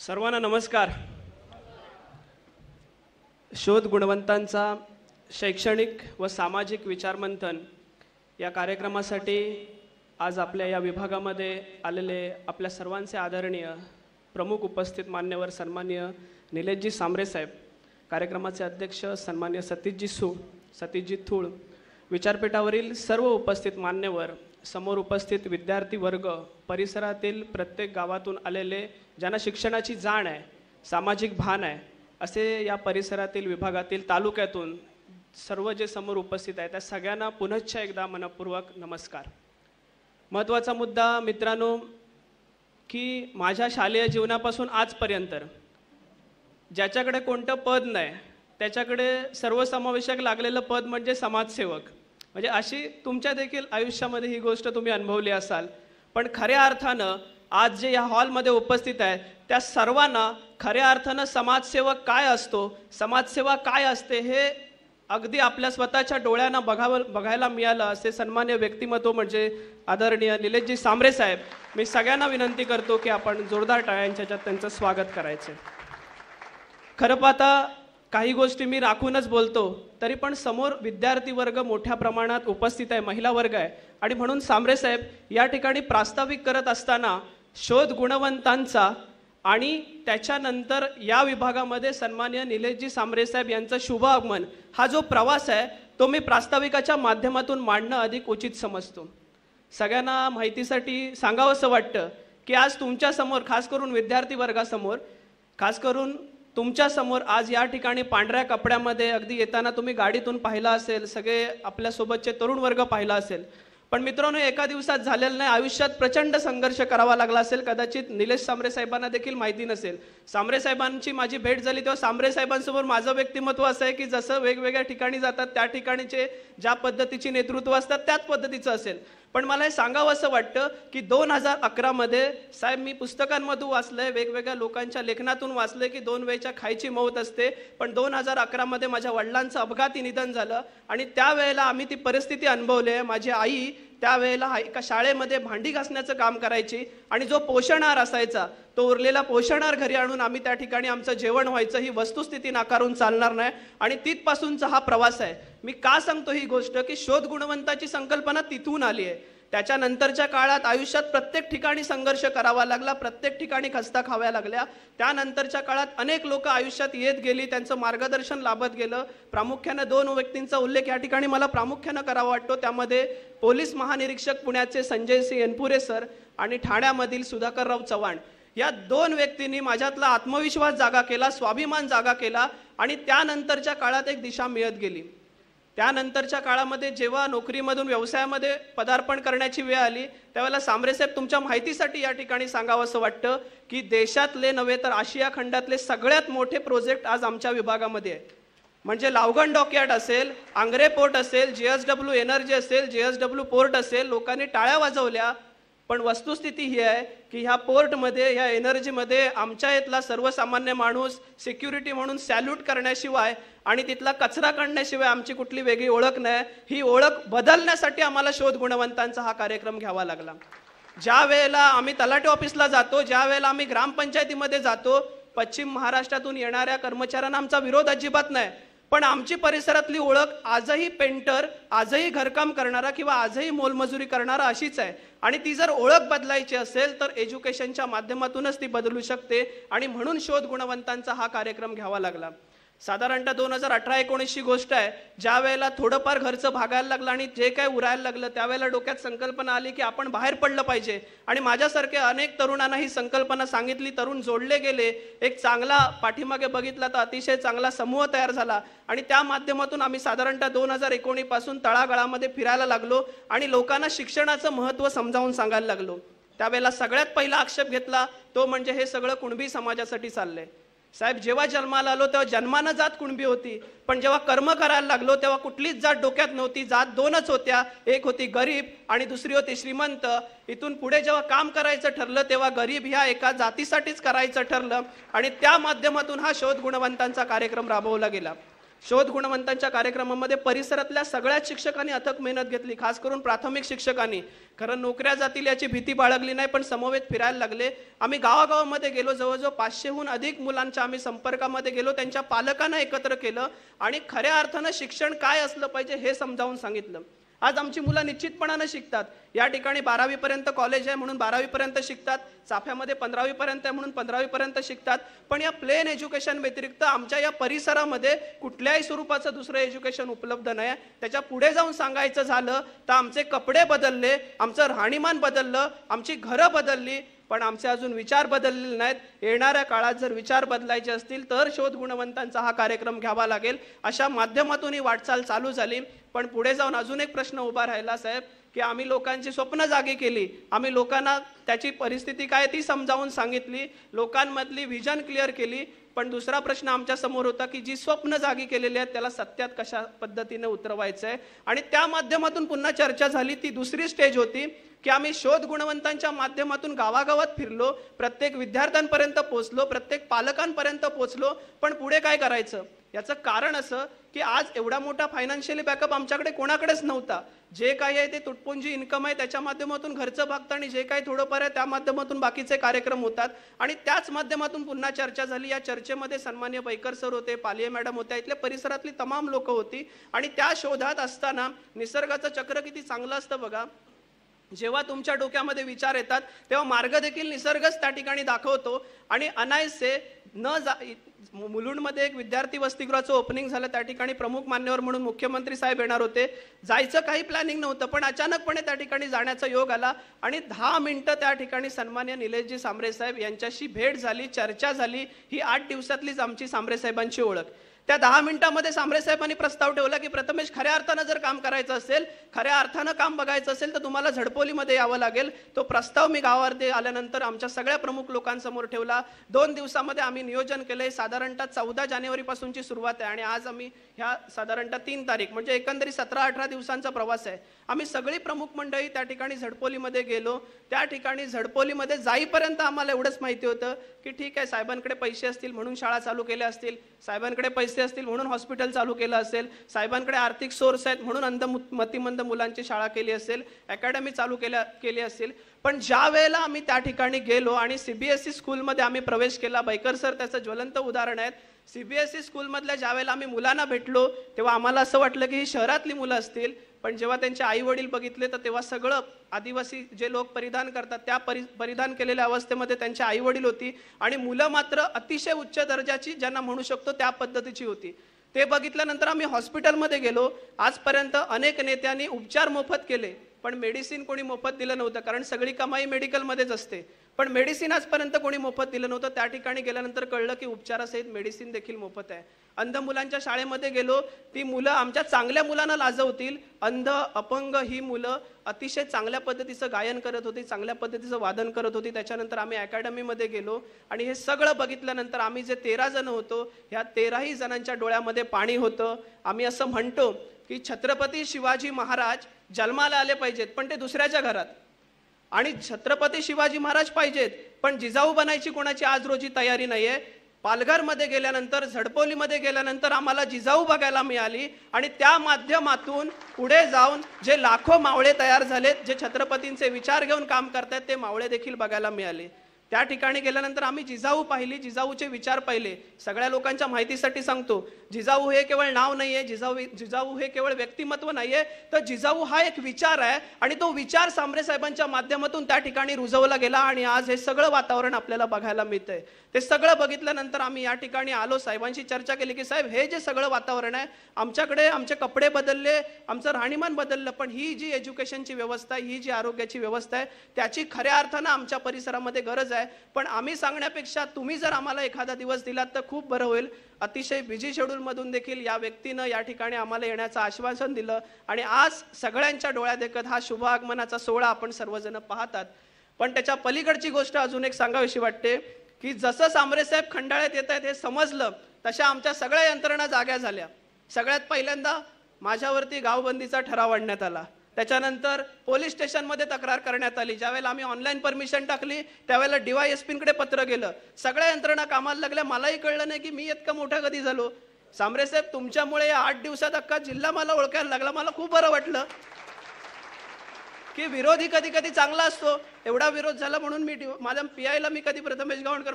सर्वांना नमस्कार। शोध गुणवंतांचा शैक्षणिक व सामाजिक विचारमंथन या कार्यक्रमासाठी आज आपल्या या विभागामध्ये आलेले आपल्या सर्वांचे आदरणीय प्रमुख उपस्थित मान्यवर सन्माननीय निलेशजी सांबरे साहेब, कार्यक्रमाचे अध्यक्ष सन्माननीय सतीशजी थूळ, विचारपीठावरील सर्व उपस्थित मान्यवर, समोर उपस्थित विद्यार्थी वर्ग, परिसरातील प्रत्येक गावातून आलेले ज्यांना शिक्षणाची जाण आहे, सामाजिक भान आहे, असे या परिसरातील विभागातील तालुक्यातून सर्व जे समोर उपस्थित आहेत त्या सगळ्यांना पुनश्च एकदा मनपूर्वक नमस्कार। महत्त्वाचा मुद्दा मित्रांनो की माझ्या शालेय जीवनापासून आजपर्यंत ज्याच्याकडे कोणतं पद नाही त्याच्याकडे सर्वसमावेशक लागलेलं पद म्हणजे समाजसेवक। म्हणजे अशी तुमच्या देखील आयुष्यामध्ये ही गोष्ट तुम्ही अनुभवली असाल। पण खऱ्या अर्थानं आज जे या हॉलमध्ये उपस्थित आहेत त्या सर्वांना खऱ्या अर्थानं समाजसेवक काय असतो, समाजसेवा काय असते हे अगदी आपल्या स्वतःच्या डोळ्यांना बघायला मिळालं असे सन्मान्य व्यक्तिमत्व म्हणजे आदरणीय निलेशजी सांबरे साहेब। मी सगळ्यांना विनंती करतो की आपण जोरदार टाळ्यांच्या त्यांचं स्वागत करायचं। खरं पाहता काही गोष्टी मी राखूनच बोलतो, तरी पण समोर विद्यार्थी वर्ग मोठ्या प्रमाणात उपस्थित आहे, महिला वर्ग आहे, आणि म्हणून सांबरे साहेब या ठिकाणी प्रास्ताविक करत असताना शोध गुणवंतांचा आणि त्याच्यानंतर या विभागामध्ये सन्माननीय निलेशजी सांबरे साहेब यांचं शुभ आगमन हा जो प्रवास आहे तो मी प्रास्ताविकाच्या माध्यमातून मांडणं अधिक उचित समजतो। सगळ्यांना माहितीसाठी सांगावंसं वाटतं की आज तुमच्या समोर, खास करून विद्यार्थी वर्गासमोर, खास करून तुमच्या समोर आज या ठिकाणी पांढऱ्या कपड्यामध्ये अगदी येताना तुम्ही गाडीतून पाहिला असेल, सगळे आपल्यासोबतचे तरुण वर्ग पाहिला असेल। पण मित्रांनो एका दिवसात झालेलं नाही, आयुष्यात प्रचंड संघर्ष करावा लागला असेल। कदाचित निलेश सांबरे साहेबांना देखील माहिती नसेल। सांबरे साहेबांची माझी भेट झाली तेव्हा सांबरे साहेबांसमोर माझं व्यक्तिमत्व असं आहे की जसं वेगवेगळ्या ठिकाणी जातात त्या ठिकाणीचे ज्या पद्धतीची नेतृत्व असतात त्याच पद्धतीचं असेल। पण मला हे सांगावं असं वाटतं की 2011 मध्ये साहेब मी पुस्तकांमधून वाचलंय, वेगवेगळ्या लोकांच्या लेखनातून वाचलंय की 2 वेळच्या खायची मौत असते, पण 2011 मध्ये माझ्या वडिलांचं अपघाती निधन झालं आणि त्यावेळेला आम्ही ती परिस्थिती अनुभवली आहे। माझी आई त्यावेळेला एका शाळेमध्ये भांडी घासण्याचं काम करायची आणि जो पोषणाहार असायचा तो उरलेला पोषणाहार घरी आणून आम्ही त्या ठिकाणी आमचं जेवण व्हायचं, ही वस्तुस्थिती नाकारून चालणार नाही आणि तिथपासूनचा हा प्रवास आहे। मी का सांगतो ही गोष्ट की शोध गुणवंताची संकल्पना तिथून आली आहे। त्याच्यानंतरच्या काळात आयुष्यात प्रत्येक ठिकाणी संघर्ष करावा लागला, प्रत्येक ठिकाणी खस्ता खाव्या लागल्या। त्यानंतरच्या काळात अनेक लोक आयुष्यात येत गेली, त्यांचं मार्गदर्शन लाभत गेलं। प्रामुख्याने 2 व्यक्तींचा उल्लेख या ठिकाणी मला प्रामुख्याने करावा वाटतो, त्यामध्ये पोलीस महानिरीक्षक पुण्याचे संजय सिंह एनपुरे सर आणि ठाण्यामधील सुधाकरराव चव्हाण या 2 व्यक्तींनी माझ्यातला आत्मविश्वास जागा केला, स्वाभिमान जागा केला आणि त्यानंतरच्या काळात एक दिशा मिळत गेली। त्यानंतरच्या काळामध्ये जेव्हा नोकरीमधून व्यवसायामध्ये पदार्पण करण्याची वेळ आली त्यावेळेला सांबरे साहेब तुमच्या माहितीसाठी या ठिकाणी सांगावं असं वाटतं की देशातले नव्हे तर आशिया खंडातले सगळ्यात मोठे प्रोजेक्ट आज आमच्या विभागामध्ये आहे। म्हणजे लावगण डॉकयार्ड असेल, आंग्रे पोर्ट असेल, JSW एनर्जी असेल, JSW पोर्ट असेल, लोकांनी टाळ्या वाजवल्या। पण वस्तुस्थिती ही आहे की ह्या पोर्टमध्ये, ह्या एनर्जीमध्ये आमच्या इथला सर्वसामान्य माणूस सिक्युरिटी म्हणून सॅल्यूट करण्याशिवाय आणि तिथला कचरा काढण्याशिवाय आमची कुठली वेगळी ओळख नाही। ही ओळख बदलण्यासाठी आम्हाला शोध गुणवंतांचा हा कार्यक्रम घ्यावा लागला। ज्या वेळेला आम्ही तलाठी ऑफिसला जातो, ज्या वेळेला आम्ही ग्रामपंचायतीमध्ये जातो, पश्चिम महाराष्ट्रातून येणाऱ्या कर्मचाऱ्यांना आमचा विरोध अजिबात नाही, पण आमची परिसरातली ओळख आजही पेंटर, आजही घरकाम करणारा किंवा आजही मोलमजुरी करणारा अशीच आहे। आणि ती जर ओळख बदलायची असेल तर एज्युकेशनच्या माध्यमातूनच ती बदलू शकते आणि म्हणून शोध गुणवंतांचा हा कार्यक्रम घ्यावा लागला। साधारणतः 2018-19ची गोष्ट आहे, ज्या वेळेला थोडंफार घरचं भागायला लागलं आणि जे काय उरायला लागलं त्यावेळेला डोक्यात संकल्पना आली की आपण बाहेर पडलं पाहिजे आणि माझ्यासारख्या अनेक तरुणांना ही संकल्पना सांगितली, तरुण जोडले गेले, एक चांगला पाठीमागे बघितला तर अतिशय चांगला समूह तयार झाला आणि त्या माध्यमातून आम्ही साधारणतः 2019 पासून तळागाळामध्ये फिरायला लागलो आणि लोकांना शिक्षणाचं महत्त्व समजावून सांगायला लागलो। त्यावेळेला सगळ्यात पहिला आक्षेप घेतला तो म्हणजे हे सगळं कुणबी समाजासाठी चाललंय। साहेब जेव्हा जन्माला आलो तेव्हा जन्मानं जात कुणबी होती, पण जेव्हा कर्म करायला लागलो तेव्हा कुठलीच जात डोक्यात नव्हती, जात 2च होत्या, एक होती गरीब आणि दुसरी होती श्रीमंत। इथून पुढे जेव्हा काम करायचं ठरलं तेव्हा गरीब ह्या एका जातीसाठीच करायचं ठरलं आणि त्या माध्यमातून हा शोध गुणवंतांचा कार्यक्रम राबवला गेला। शोध गुणवंतांच्या कार्यक्रमामध्ये परिसरातल्या सगळ्याच शिक्षकांनी अथक मेहनत घेतली, खास करून प्राथमिक शिक्षकांनी. खरं नोकऱ्या जातील याची भीती बाळगली नाही, पण समवेत फिरायला लागले. आम्ही गावागावामध्ये गेलो, जवळजवळ 500हून अधिक मुलांच्या आम्ही संपर्कामध्ये गेलो, त्यांच्या पालकांना एकत्र केलं आणि खऱ्या अर्थानं शिक्षण काय असलं पाहिजे हे समजावून सांगितलं. आज आमची मुलं निश्चितपणानं शिकतात. या ठिकाणी 12वी पर्यंत कॉलेज आहे म्हणून 12वी पर्यंत शिकतात, चाफ्यामध्ये 15वी पर्यंत आहे म्हणून 15वी पर्यंत शिकतात. पण या प्लेन एज्युकेशन व्यतिरिक्त आमच्या या परिसरामध्ये कुठल्याही स्वरूपाचं दुसरं एज्युकेशन उपलब्ध नाही. त्याच्या पुढे जाऊन सांगायचं झालं तर आमचे कपडे बदलले, आमचं राहणीमान बदललं, आमची घरं बदलली, पण आमचे अजून विचार बदललेले नाहीत. येणाऱ्या काळात जर विचार बदलायचे असतील तर शोध गुणवंतांचा हा कार्यक्रम घ्यावा लागेल. अशा माध्यमातून ही वाटचाल चालू झाली. पण पुढे जाऊन अजून एक प्रश्न उभा राहिला साहेब, की आम्ही लोकांची स्वप्न जागी केली, आम्ही लोकांना त्याची परिस्थिती काय ती समजावून सांगितली, लोकांमधली व्हिजन क्लिअर केली. पण दुसरा प्रश्न आमच्या समोर होता की जी स्वप्न जागी केलेली आहेत त्याला सत्यात कशा पद्धतीने उतरवायचं आहे. आणि त्या माध्यमातून पुन्हा चर्चा झाली. ती दुसरी स्टेज होती की आम्ही शोध गुणवंतांच्या माध्यमातून गावागावात फिरलो, प्रत्येक विद्यार्थ्यांपर्यंत पोहोचलो, प्रत्येक पालकांपर्यंत पोहोचलो. पण पुढे काय करायचं याचं कारण असं की आज एवढा मोठा फायनान्शियली बॅकअप आमच्याकडे कोणाकडेच नव्हता. जे काही आहे ते तुटपुंजी इन्कम आहे त्याच्या माध्यमातून घरचं भागतं आणि जे काही थोडंफार आहे त्या माध्यमातून बाकीचे कार्यक्रम होतात. आणि त्याच माध्यमातून पुन्हा चर्चा झाली. या चर्चेमध्ये सन्मान्य बैकर सर होते, पालिये मॅडम होत्या, इथल्या परिसरातली तमाम लोक होती. आणि त्या शोधात असताना निसर्गाचं चक्र किती चांगलं असतं बघा. जेव्हा तुमच्या डोक्यामध्ये विचार येतात तेव्हा मार्ग देखील निसर्गच त्या ठिकाणी दाखवतो. आणि अनायसे मुलुंडमध्ये एक विद्यार्थी वसतिगृहाचं ओपनिंग झालं, त्या ठिकाणी प्रमुख मान्यवर म्हणून मुख्यमंत्री साहेब येणार होते. जायचं काही प्लॅनिंग नव्हतं, पण अचानकपणे त्या ठिकाणी जाण्याचा योग आला आणि 10 मिनिटं त्या ठिकाणी सन्मान्य निलेशजी सांबरे साहेब यांच्याशी भेट झाली, चर्चा झाली. ही 8 दिवसातलीच आमची सांबरे साहेबांची ओळख. त्या 10 मिनिटांमध्ये सांबरे साहेबांनी प्रस्ताव ठेवला की प्रथमेश, खऱ्या अर्थानं जर काम करायचं असेल, खऱ्या अर्थानं काम बघायचं असेल तर तुम्हाला झडपोलीमध्ये यावं लागेल. तो प्रस्ताव मी गावावरती आल्यानंतर आमच्या सगळ्या प्रमुख लोकांसमोर ठेवला. 2 दिवसामध्ये आम्ही नियोजन केलंय. साधारणतः 14 जानेवारीपासूनची सुरुवात आहे आणि आज आम्ही ह्या साधारणतः 3 तारीख म्हणजे एकंदरीत 17-18 दिवसांचा प्रवास आहे. आम्ही सगळी प्रमुख मंडळी त्या ठिकाणी झडपोलीमध्ये गेलो. त्या ठिकाणी झडपोलीमध्ये जाईपर्यंत आम्हाला एवढंच माहिती होतं की ठीक आहे, साहेबांकडे पैसे असतील म्हणून शाळा चालू केल्या असतील, साहेबांकडे पैसे असतील म्हणून हॉस्पिटल चालू केलं असेल, साहेबांकडे आर्थिक सोर्स आहेत म्हणून मतिमंद मुलांची शाळा केली असेल, अकॅडमी चालू केली असेल. पण ज्या वेळेला आम्ही त्या ठिकाणी गेलो आणि CBSE स्कूलमध्ये आम्ही प्रवेश केला, बैकर सर त्याचं ज्वलंत उदाहरण आहेत. CBSE स्कूलमधल्या ज्या वेळेला आम्ही मुलांना भेटलो तेव्हा आम्हाला असं वाटलं की ही शहरातली मुलं असतील, पण जेव्हा त्यांचे आई वडील बघितले तर तेव्हा सगळं आदिवासी जे लोक परिधान करतात त्या परिधान केलेल्या अवस्थेमध्ये त्यांची आई वडील होती. आणि मुलं मात्र अतिशय उच्च दर्जाची, ज्यांना म्हणू शकतो त्या पद्धतीची होती. ते बघितल्यानंतर आम्ही हॉस्पिटलमध्ये गेलो. आजपर्यंत अनेक नेत्यांनी उपचार मोफत केले, पण मेडिसिन कोणी मोफत दिलं नव्हतं, कारण सगळी कमाई मेडिकलमध्येच असते. पण मेडिसिन आजपर्यंत कोणी मोफत दिलं नव्हतं. त्या ठिकाणी गेल्यानंतर कळलं की उपचारासहित मेडिसिन देखील मोफत आहे. अंध मुलांच्या शाळेमध्ये गेलो. ती मुलं आमच्या चांगल्या मुलांना लाजवतील. अंध अपंग ही मुलं अतिशय चांगल्या पद्धतीचं गायन करत होती, चांगल्या पद्धतीचं वादन करत होती. त्याच्यानंतर आम्ही अकॅडमीमध्ये गेलो आणि हे सगळं बघितल्यानंतर आम्ही जे 13 जण होतो, ह्या 13ही जणांच्या डोळ्यामध्ये पाणी होतं. आम्ही असं म्हणतो की छत्रपती शिवाजी महाराज जन्माला आले पाहिजेत पण ते दुसऱ्याच्या घरात, आणि छत्रपती शिवाजी महाराज पाहिजेत पण जिजाऊ बनायची कोणाची आज रोजी तयारी नाहीये. पालघरमध्ये गेल्यानंतर, झडपोलीमध्ये गेल्यानंतर आम्हाला जिजाऊ बघायला मिळाली आणि त्या माध्यमातून पुढे जाऊन जे लाखो मावळे तयार झालेत, जे छत्रपतींचे विचार घेऊन काम करतायत, ते मावळे देखील बघायला मिळाले. त्या ठिकाणी गेल्यानंतर आम्ही जिजाऊ पाहिली, जिजाऊचे विचार पाहिले. सगळ्या लोकांच्या माहितीसाठी सांगतो, जिजाऊ हे केवळ नाव नाहीये, जिजाऊ हे केवळ व्यक्तिमत्व नाहीये, तर जिजाऊ हा एक विचार आहे आणि तो विचार सांबरे साहेबांच्या माध्यमातून त्या ठिकाणी रुजवला गेला आणि आज हे सगळं वातावरण आपल्याला बघायला मिळतंय. ते सगळं बघितल्यानंतर आम्ही या ठिकाणी आलो, साहेबांशी चर्चा केली की साहेब हे जे सगळं वातावरण आहे, आमच्याकडे आमचे कपडे बदलले, आमचं राहणीमान बदललं, पण ही जी एज्युकेशनची व्यवस्था, ही जी आरोग्याची व्यवस्था आहे त्याची खऱ्या अर्थानं आमच्या परिसरामध्ये गरज आहे. पण आम्ही सांगण्यापेक्षा तुम्ही जर आम्हाला एखादा दिवस दिलात तर खूप बरं होईल. अतिशय बिझी शेड्यूल मधून देखील या व्यक्तीनं या ठिकाणी आम्हाला येण्याचं आश्वासन दिलं आणि आज सगळ्यांच्या डोळ्यात देखत हा शुभ आगमनाचा सोहळा आपण सर्वजण पाहतात. पण त्याच्या पलीकडची गोष्ट अजून एक सांगावीशी वाटते की जसं सांबरे साहेब खंडाळ्यात येत आहेत हे समजलं तशा आमच्या सगळ्या यंत्रणा जाग्या झाल्या. सगळ्यात पहिल्यांदा माझ्यावरती गावबंदीचा ठराव आणण्यात आला. त्याच्यानंतर पोलीस स्टेशनमध्ये तक्रार करण्यात आली. ज्यावेळेला आम्ही ऑनलाईन परमिशन टाकली त्यावेळेला DYSPकडे पत्र गेलं. सगळ्या यंत्रणा कामाला लागल्या. मलाही कळलं नाही की मी इतका मोठा कधी झालो. सांबरे साहेब, तुमच्यामुळे या 8 दिवसात अख्खा जिल्हा मला ओळखायला लागला. मला खूप बरं वाटलं की विरोधी कधी कधी चांगला असतो. एवढा विरोध झाला म्हणून माझ्या PI ला मी कधी प्रथमेश गावणकर